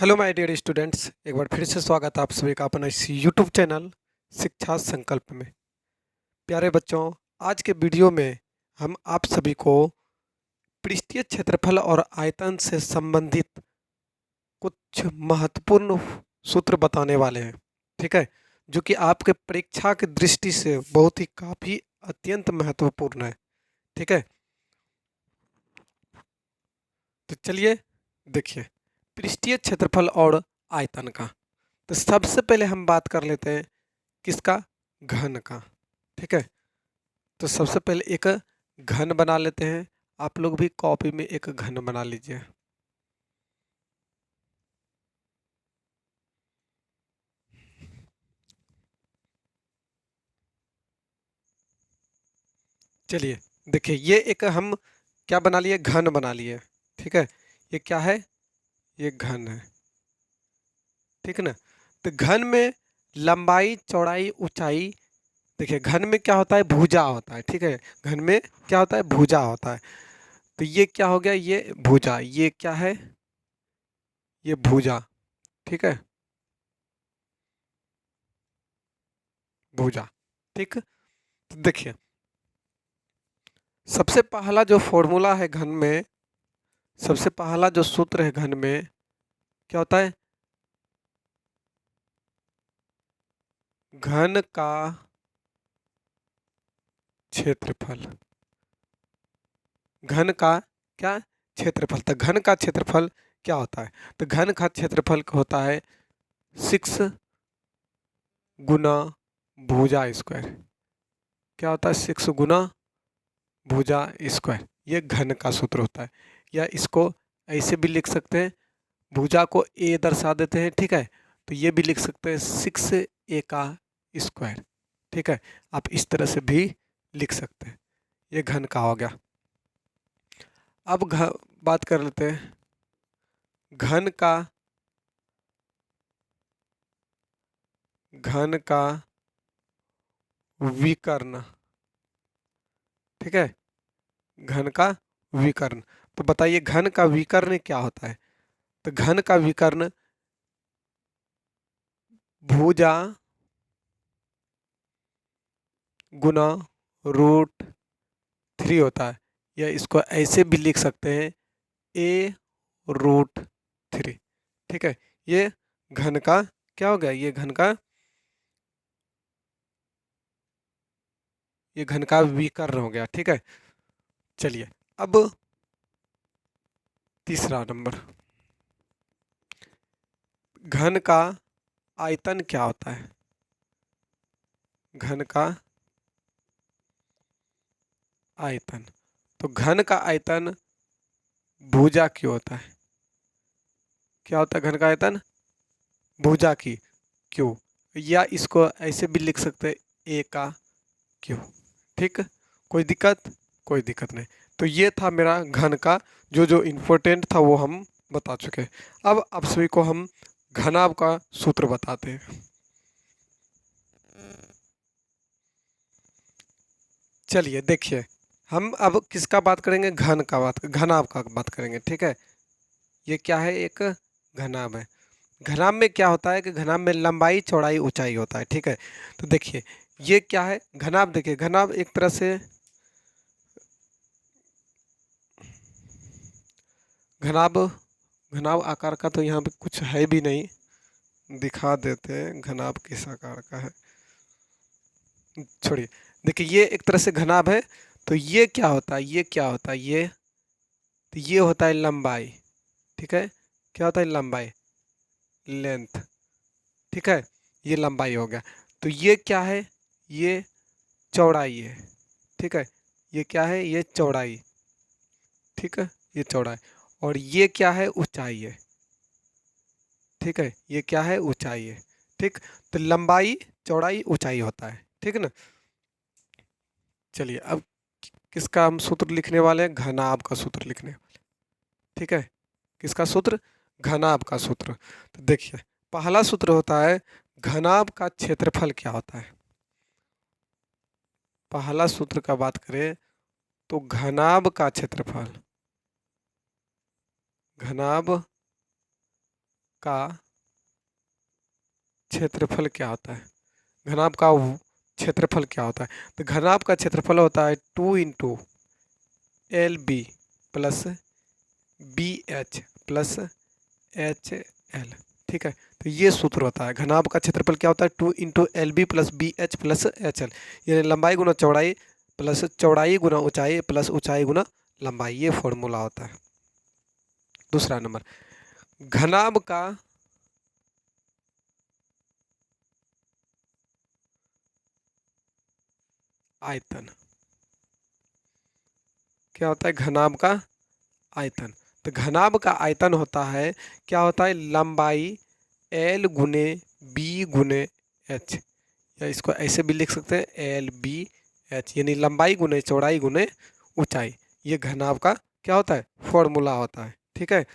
Hello my dear students, एक बार फिर से स्वागत है आप सभी का अपना इस यूट्यूब चैनल शिक्षा संकल्प में। प्यारे बच्चों, आज के वीडियो में हम आप सभी को पृष्ठीय क्षेत्रफल और आयतन से संबंधित कुछ महत्वपूर्ण सूत्र बताने वाले हैं। ठीक है, जो कि आपके परीक्षा की दृष्टि से बहुत ही काफ़ी अत्यंत महत्वपूर्ण है। ठीक है, तो चलिए देखिए पृष्ठीय क्षेत्रफल और आयतन का। तो सबसे पहले हम बात कर लेते हैं किसका? घन का। ठीक है, तो सबसे पहले एक घन बना लेते हैं। आप लोग भी कॉपी में एक घन बना लीजिए। चलिए देखिए, ये एक हम क्या बना लिए? घन बना लिए। ठीक है, ये क्या है? ये घन है। ठीक है ना? तो घन में लंबाई, चौड़ाई, ऊंचाई। देखिए घन में क्या होता है? भुजा होता है। ठीक है, घन में क्या होता है? भुजा होता है। तो ये क्या हो गया? ये भुजा। ये क्या है? ये भुजा। ठीक है, भुजा। ठीक, तो देखिए सबसे पहला जो फॉर्मूला है घन में, सबसे पहला जो सूत्र है घन में, क्या होता है? घन का क्षेत्रफल। घन का क्या? क्षेत्रफल। तो घन का क्षेत्रफल क्या होता है? तो घन का क्षेत्रफल होता है 6 गुना भुजा स्क्वायर। क्या होता है? 6 गुना भुजा स्क्वायर। ये घन का सूत्र होता है। या इसको ऐसे भी लिख सकते हैं, भुजा को ए दर्शा देते हैं। ठीक है, तो ये भी लिख सकते हैं 6a का स्क्वायर। ठीक है, आप इस तरह से भी लिख सकते हैं। ये घन का हो गया। अब बात कर लेते हैं घन का, घन का विकर्ण। ठीक है, घन का विकर्ण। तो बताइए घन का विकर्ण क्या होता है? तो घन का विकर्ण भुजा गुना √3 होता है। या इसको ऐसे भी लिख सकते हैं a√3। ठीक है, ये घन का क्या हो गया? ये घन का, ये घन का विकर्ण हो गया। ठीक है, चलिए अब तीसरा नंबर, घन का आयतन क्या होता है? घन का आयतन। तो घन का आयतन भुजा क्यों होता है? क्या होता है घन का आयतन? भुजा की क्यों। या इसको ऐसे भी लिख सकते हैं ए का क्यों। ठीक, कोई दिक्कत? कोई दिक्कत नहीं। तो ये था मेरा घन का जो जो इम्पोर्टेंट था वो हम बता चुके हैं। अब आप सभी को हम घनाभ का सूत्र बताते हैं। चलिए देखिए, हम अब किसका बात करेंगे? घन का बात, घनाभ का बात करेंगे। ठीक है, ये क्या है? एक घनाभ है। घनाभ में क्या होता है कि घनाभ में लंबाई, चौड़ाई, ऊंचाई होता है। ठीक है, तो देखिए ये क्या है? घनाभ। देखिए घनाभ एक तरह से, घनाभ, घनाभ आकार का तो यहाँ पे कुछ है भी नहीं। दिखा देते हैं घनाभ किस आकार का है। छोड़िए, देखिए ये एक तरह से घनाभ है। तो ये क्या होता है? ये क्या होता है? ये, तो ये होता है लंबाई। ठीक है, क्या होता है? लंबाई, लेंथ। ठीक है, ये लंबाई हो गया। तो ये क्या है? ये चौड़ाई है। ठीक है, ये क्या है? ये चौड़ाई। ठीक है, ये चौड़ाई। और ये क्या है? ऊंचाई है। ठीक है, ये क्या है? ऊंचाई है। ठीक, तो लंबाई, चौड़ाई, ऊंचाई होता है। ठीक है ना? चलिए अब किसका हम सूत्र लिखने वाले हैं? घनाभ का सूत्र लिखने वाले। ठीक है, किसका सूत्र? घनाभ का सूत्र। तो देखिए पहला सूत्र होता है घनाभ का क्षेत्रफल क्या होता है? पहला सूत्र का बात करें तो घनाभ का क्षेत्रफल, घनाभ का क्षेत्रफल क्या होता है? घनाभ का क्षेत्रफल क्या होता है? तो घनाभ का क्षेत्रफल होता है 2 × LB plus BH plus HL। ठीक है, तो ये सूत्र होता है। घनाभ का क्षेत्रफल क्या होता है? 2 × LB plus BH plus HL, यानी लंबाई गुना चौड़ाई प्लस चौड़ाई गुना ऊंचाई प्लस ऊंचाई गुना लंबाई, ये फॉर्मूला होता है। दूसरा नंबर, घनाभ का आयतन क्या होता है? घनाभ का आयतन। तो घनाभ का आयतन होता है, क्या होता है? लंबाई L गुने B गुने H, या इसको ऐसे भी लिख सकते हैं LBH, यानी लंबाई गुने चौड़ाई गुने ऊंचाई। ये घनाभ का क्या होता है? फॉर्मूला होता है। ठीक है,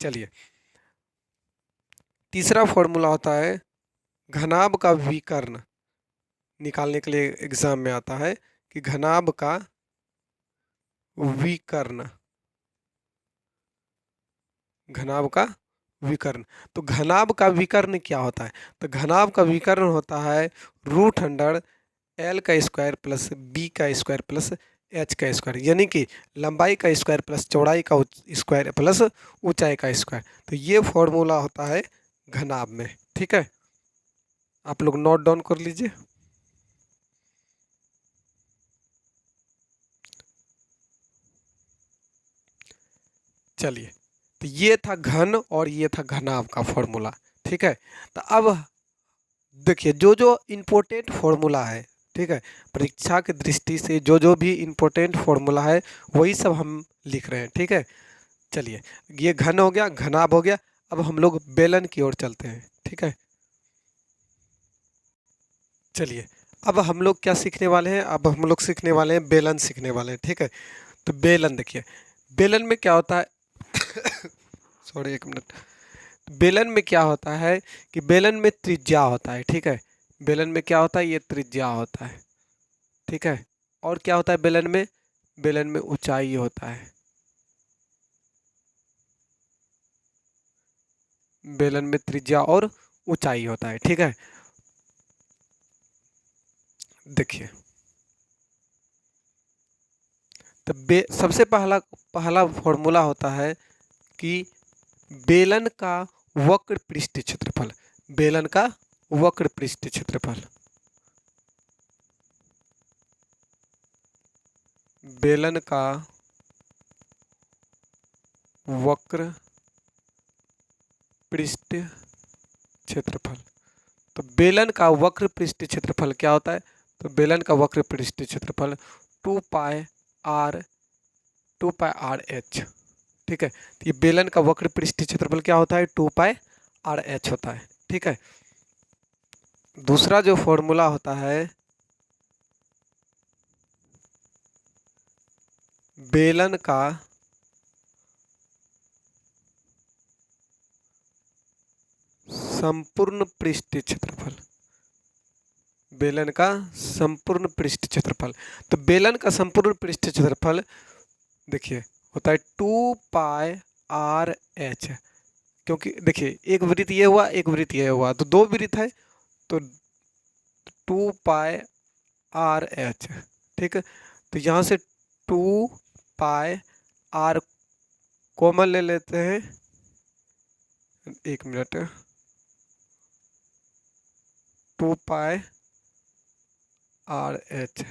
चलिए तीसरा फॉर्मूला होता है घनाभ का विकर्ण। निकालने के लिए एग्जाम में आता है कि घनाभ का विकर्ण, घनाभ का विकर्ण। तो घनाभ का विकर्ण क्या होता है? तो घनाभ का विकर्ण होता है √100 L का स्क्वायर प्लस B का स्क्वायर प्लस H का स्क्वायर, यानी कि लंबाई का स्क्वायर प्लस चौड़ाई का स्क्वायर प्लस ऊंचाई का स्क्वायर। तो ये फॉर्मूला होता है घनाभ में। ठीक है, आप लोग नोट डाउन कर लीजिए। चलिए, तो ये था घन और ये था घनाभ का फॉर्मूला। ठीक है, तो अब देखिए जो जो इम्पोर्टेंट फॉर्मूला है, ठीक है, परीक्षा की दृष्टि से जो जो भी इम्पोर्टेंट फॉर्मूला है वही सब हम लिख रहे हैं। ठीक है, चलिए ये घन हो गया, घनाभ हो गया। अब हम लोग बेलन की ओर चलते हैं। ठीक है, चलिए अब हम लोग क्या सीखने वाले हैं? अब हम लोग सीखने वाले हैं बेलन सीखने वाले हैं। ठीक है, तो बेलन देखिए, बेलन में क्या होता है सॉरी एक मिनट। बेलन में क्या होता है कि बेलन में त्रिज्या होता है। ठीक है, बेलन में क्या होता है? ये त्रिज्या होता है। ठीक है, और क्या होता है बेलन में? बेलन में ऊंचाई होता है। बेलन में त्रिज्या और ऊंचाई होता है। ठीक है, देखिए तो सबसे पहला पहला फॉर्मूला होता है कि बेलन का वक्र पृष्ठ क्षेत्रफल, बेलन का वक्र पृष्ठ क्षेत्रफल, बेलन का वक्र पृष्ठ क्षेत्रफल। तो बेलन का वक्र पृष्ठ क्षेत्रफल क्या होता है? तो बेलन का वक्र पृष्ठ क्षेत्रफल 2πr/h। ठीक है, तो ये बेलन का वक्र पृष्ठ क्षेत्रफल क्या होता है? 2πr/h होता है। ठीक है, दूसरा जो फॉर्मूला होता है बेलन का संपूर्ण पृष्ठ क्षेत्रफल, बेलन का संपूर्ण पृष्ठ क्षेत्रफल। तो बेलन का संपूर्ण पृष्ठ क्षेत्रफल देखिए होता है 2πr/h, क्योंकि देखिए एक वृत्त ये हुआ, एक वृत्त ये हुआ, तो दो वृत्त है, तो 2πr/h। ठीक है, तो यहाँ से 2πr कॉमन ले लेते हैं, एक मिनट, 2πr/h,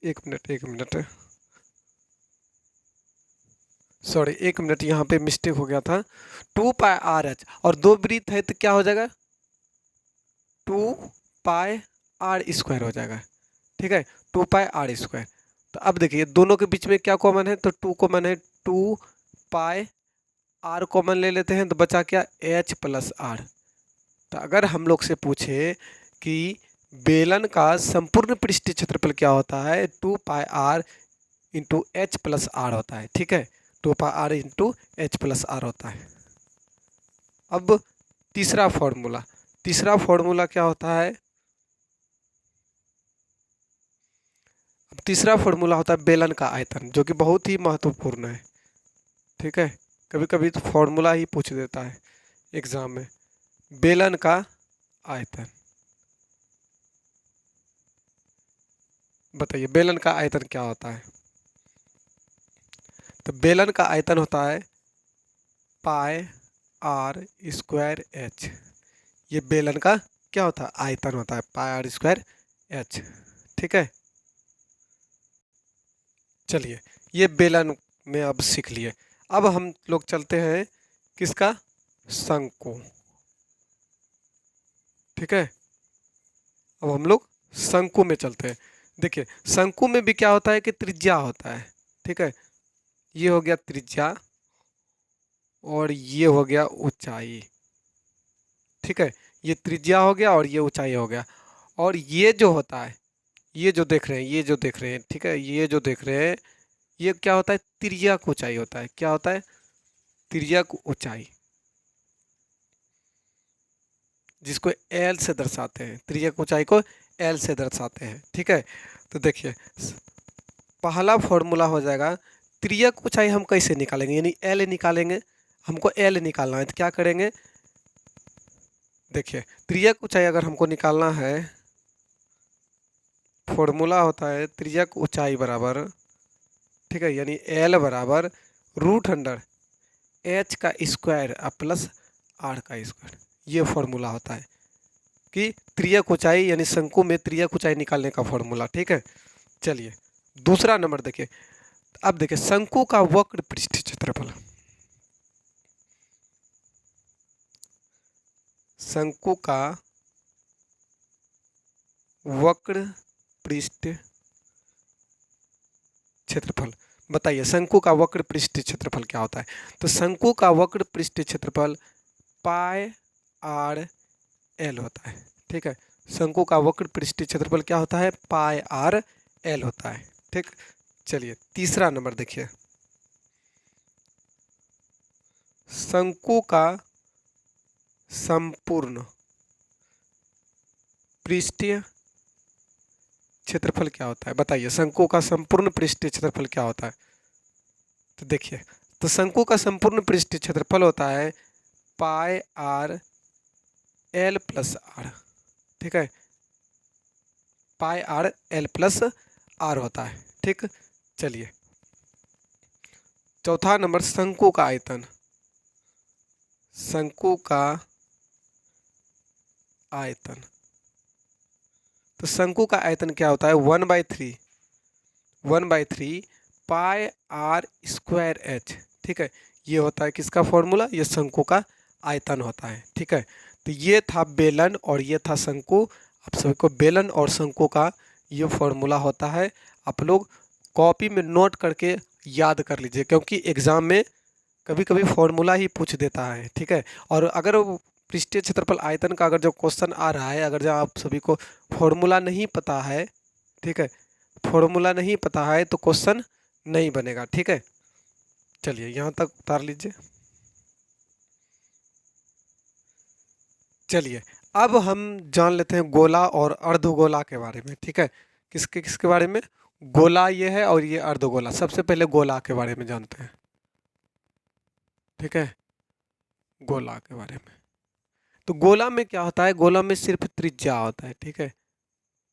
एक मिनट सॉरी, एक मिनट यहाँ पे मिस्टेक हो गया था। 2πr/h और दो वृत्त है तो क्या हो जाएगा? 2πr² हो जाएगा। ठीक है, 2πr²। तो अब देखिए दोनों के बीच में क्या कॉमन है? तो 2 कॉमन है, 2πr कॉमन ले लेते हैं, तो बचा क्या? h plus r। तो अगर हम लोग से पूछे कि बेलन का संपूर्ण पृष्ठ क्षेत्रफल क्या होता है? 2πr × h + r होता है। ठीक है, 2πr × h + r होता है। अब तीसरा फॉर्मूला, तीसरा फॉर्मूला क्या होता है? अब तीसरा फॉर्मूला होता है बेलन का आयतन, जो कि बहुत ही महत्वपूर्ण है। ठीक है, कभी कभी तो फॉर्मूला ही पूछ देता है एग्जाम में। बेलन का आयतन, बताइए बेलन का आयतन क्या होता है? तो बेलन का आयतन होता है पाई आर स्क्वायर एच। ये बेलन का क्या होता है? आयतन होता है, पाई आर स्क्वायर एच। ठीक है, चलिए ये बेलन में अब सीख लिए। अब हम लोग चलते हैं किसका? शंकु। ठीक है, अब हम लोग शंकु में चलते हैं। देखिए शंकु में भी क्या होता है कि त्रिज्या होता है। ठीक है, ये हो गया त्रिज्या और ये हो गया ऊंचाई। ठीक है, ये त्रिज्या हो गया और ये ऊंचाई हो गया। और ये जो होता है, ये जो देख रहे हैं, ये जो देख रहे हैं, ठीक है, ये जो देख रहे हैं, ये क्या होता है? तिर्यक ऊंचाई होता है। क्या होता है? तिर्यक ऊंचाई, जिसको एल से दर्शाते हैं। तिर्यक ऊंचाई को एल से दर्शाते हैं। ठीक है, तो देखिए पहला फॉर्मूला हो जाएगा, तिर्यक ऊंचाई हम कैसे निकालेंगे? यानी एल निकालेंगे, हमको एल निकालना है तो क्या करेंगे? देखिए तिर्यक ऊंचाई अगर हमको निकालना है, फॉर्मूला होता है तिर्यक ऊंचाई बराबर, ठीक है, यानी एल बराबर रूट अंडर एच का स्क्वायर प्लस आर का स्क्वायर। ये फॉर्मूला होता है कि त्रियक ऊंचाई यानी शंकु में त्रियक ऊंचाई निकालने का फॉर्मूला। ठीक है, चलिए दूसरा नंबर देखिए। अब देखिए शंकु का वक्र पृष्ठ क्षेत्रफल, शंकु का वक्र पृष्ठ क्षेत्रफल, बताइए शंकु का वक्र पृष्ठ क्षेत्रफल क्या होता है? तो शंकु का वक्र पृष्ठ क्षेत्रफल पाई आर एल होता है। ठीक है, शंकु का वक्र पृष्ठ क्षेत्रफल क्या होता है? पाई आर एल होता है। ठीक, चलिए तीसरा नंबर देखिए। शंकु का संपूर्ण पृष्ठीय क्षेत्रफल क्या होता है? बताइए शंकु का संपूर्ण पृष्ठीय क्षेत्रफल क्या होता है? तो देखिए, तो शंकु का संपूर्ण पृष्ठीय क्षेत्रफल होता है पाई आर एल प्लस आर। ठीक है, पाई आर एल प्लस आर होता है। ठीक, चलिए चौथा नंबर शंकु का आयतन, शंकु का आयतन। तो शंकु का आयतन क्या होता है? 1/3 पाई आर स्क्वायर एच। ठीक है, ये होता है किसका फॉर्मूला? ये शंकु का आयतन होता है। ठीक है, तो ये था बेलन और ये था शंकु। आप सभी को बेलन और शंकु का ये फॉर्मूला होता है। आप लोग कॉपी में नोट करके याद कर लीजिए, क्योंकि एग्ज़ाम में कभी कभी फॉर्मूला ही पूछ देता है। ठीक है, और अगर वो पृष्ठीय क्षेत्रफल आयतन का अगर जो क्वेश्चन आ रहा है, अगर जो आप सभी को फॉर्मूला नहीं पता है, ठीक है, फॉर्मूला नहीं पता है तो क्वेश्चन नहीं बनेगा। ठीक है, चलिए यहाँ तक उतार लीजिए। चलिए अब हम जान लेते हैं गोला और अर्धगोला के बारे में। ठीक है, किसके किसके बारे में? गोला ये है और ये अर्धगोला। सबसे पहले गोला के बारे में जानते हैं। ठीक है, गोला के बारे में, तो गोला में क्या होता है? गोला में सिर्फ त्रिज्या होता है। ठीक है,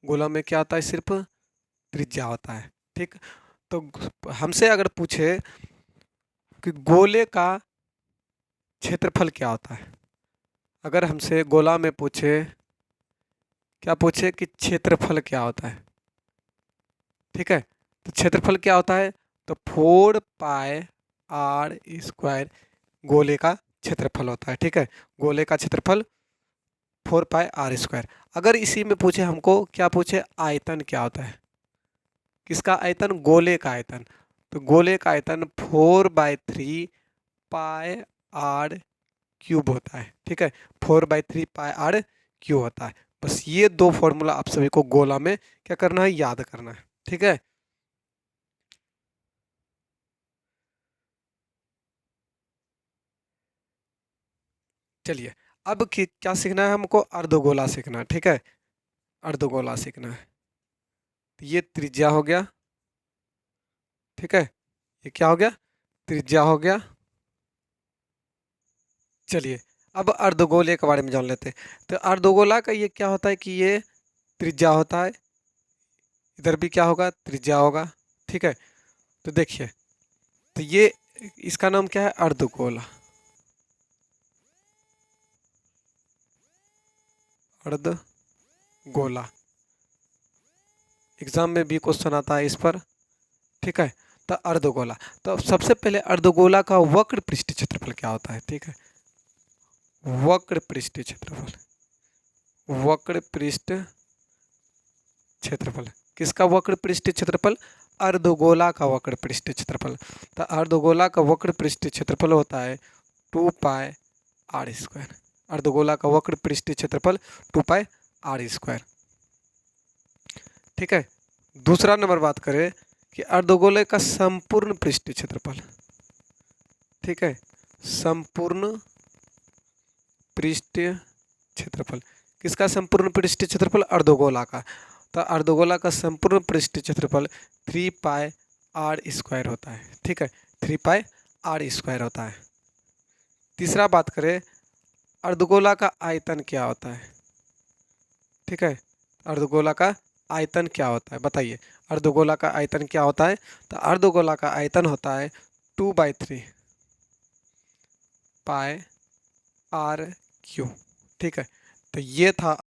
गोला में क्या होता है? सिर्फ त्रिज्या होता है। ठीक, तो हमसे अगर पूछे कि गोले का क्षेत्रफल क्या होता है, अगर हमसे गोला में पूछे, क्या पूछे कि क्षेत्रफल क्या होता है, ठीक है, तो क्षेत्रफल क्या होता है? तो 4 पाई आर स्क्वायर गोले का क्षेत्रफल होता है। ठीक है, गोले का क्षेत्रफल 4 पाई आर स्क्वायर। अगर इसी में पूछे हमको, क्या पूछे? आयतन क्या होता है? किसका आयतन? गोले का आयतन। तो गोले का आयतन 4/3 पाई आर क्यूब होता है। ठीक है, 4/3 पाई आर क्यूब होता है। बस ये दो फॉर्मूला आप सभी को गोला में क्या करना है? याद करना है। ठीक है, चलिए अब क्या सीखना है हमको? अर्धगोला सीखना है। ठीक है, अर्धगोला सीखना है। तो ये त्रिज्या हो गया। ठीक है, ये क्या हो गया? त्रिज्या हो गया। चलिए अब अर्धगोले के बारे में जान लेते हैं। तो अर्धगोला का ये क्या होता है कि ये त्रिज्या होता है, इधर भी क्या होगा, त्रिज्या होगा। ठीक है, तो देखिए, तो ये इसका नाम क्या है, अर्धगोला। अर्धगोला एग्जाम में भी क्वेश्चन आता है इस पर। ठीक है, तो अर्धगोला, तो अब सबसे पहले अर्धगोला का वक्र पृष्ठ क्षेत्रफल क्या होता है। ठीक है, वक्र पृष्ठ क्षेत्रफल, वक्र पृष्ठ क्षेत्रफल किसका वक्र पृष्ठ क्षेत्रफल, अर्धगोला का वक्र पृष्ठ क्षेत्रफल। तो अर्धगोला का वक्र पृष्ठ क्षेत्रफल होता है 2πr²। अर्धगोला का वक्र पृष्ठ क्षेत्रफल 2πr²। ठीक है, दूसरा नंबर बात करें कि अर्धगोले का संपूर्ण पृष्ठ क्षेत्रफल। ठीक है, संपूर्ण पृष्ठ क्षेत्रफल किसका, संपूर्ण पृष्ठ क्षेत्रफल अर्धगोला का। तो अर्धगोला का संपूर्ण पृष्ठ क्षेत्रफल 3πr² होता है। ठीक है, 3πr² होता है। तीसरा बात करें, अर्धगोला का आयतन क्या होता है। ठीक है, अर्धगोला का आयतन क्या होता है, बताइए। अर्धगोला का आयतन क्या होता है, तो अर्धगोला का आयतन होता है 2/3πr²। ठीक है, तो ये था